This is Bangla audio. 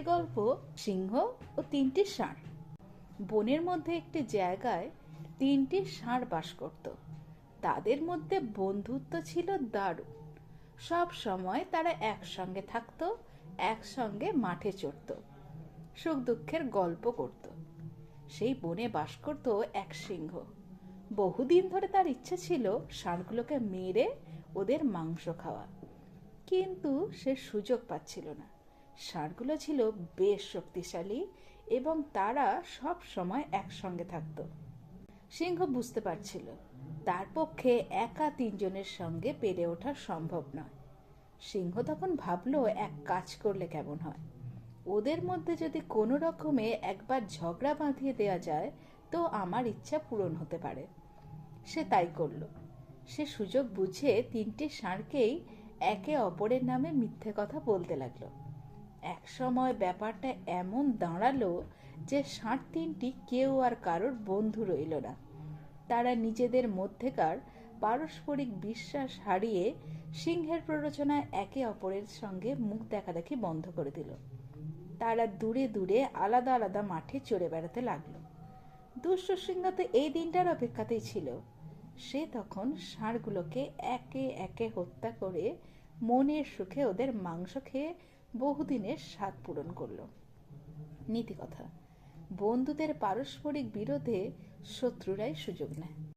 গল্প সিংহ ও তিনটি ষাঁড়। বনের মধ্যে একটি জায়গায় তিনটি ষাঁড় বাস করত। তাদের মধ্যে বন্ধুত্ব ছিল দারুণ। সব সময় তারা একসঙ্গে থাকতো, একসঙ্গে মাঠে চড়ত, সুখ দুঃখের গল্প করত। সেই বনে বাস করত এক সিংহ। বহুদিন ধরে তার ইচ্ছে ছিল ষাঁড়গুলোকে মেরে ওদের মাংস খাওয়া, কিন্তু সে সুযোগ পাচ্ছিল না। ষাঁড়গুলো ছিল বেশ শক্তিশালী এবং তারা সব সময় একসঙ্গে থাকতো। সিংহ বুঝতে পারছিল তার পক্ষে একা তিনজনের সঙ্গে পেরে ওঠা সম্ভব নয়। সিংহ তখন ভাবলো এক কাজ করলে কেমন হয়। ওদের মধ্যে যদি কোনো রকমে একবার ঝগড়া বাঁধিয়ে দেওয়া যায় তো আমার ইচ্ছা পূরণ হতে পারে। সে তাই করল। সে সুযোগ বুঝে তিনটি ষাঁড়কেই একে অপরের নামে মিথ্যে কথা বলতে লাগলো। এক সময় ব্যাপারটা এমন দাঁড়ালো যে ষাঁড় তিনটি কেউ আর কারোর বন্ধু রইল না। তারা নিজেদের মধ্যেকার পারস্পরিক বিশ্বাস হারিয়ে সিংহের প্ররোচনায় একে অপরের সঙ্গে মুখ দেখাদেখি বন্ধ করে দিল। তারা দূরে দূরে আলাদা আলাদা মাঠে চড়ে বেড়াতে লাগলো। দুষ্ট সিংহ তো এই দিনটার অপেক্ষাতেই ছিল। সে তখন ষাঁড়গুলোকে একে একে হত্যা করে মনের সুখে ওদের মাংস খেয়ে বহুদিনের স্বাদ পূরণ করল। নীতি কথা: বন্ধুদের পারস্পরিক বিরোধে শত্রুরাই সুযোগ নেয়।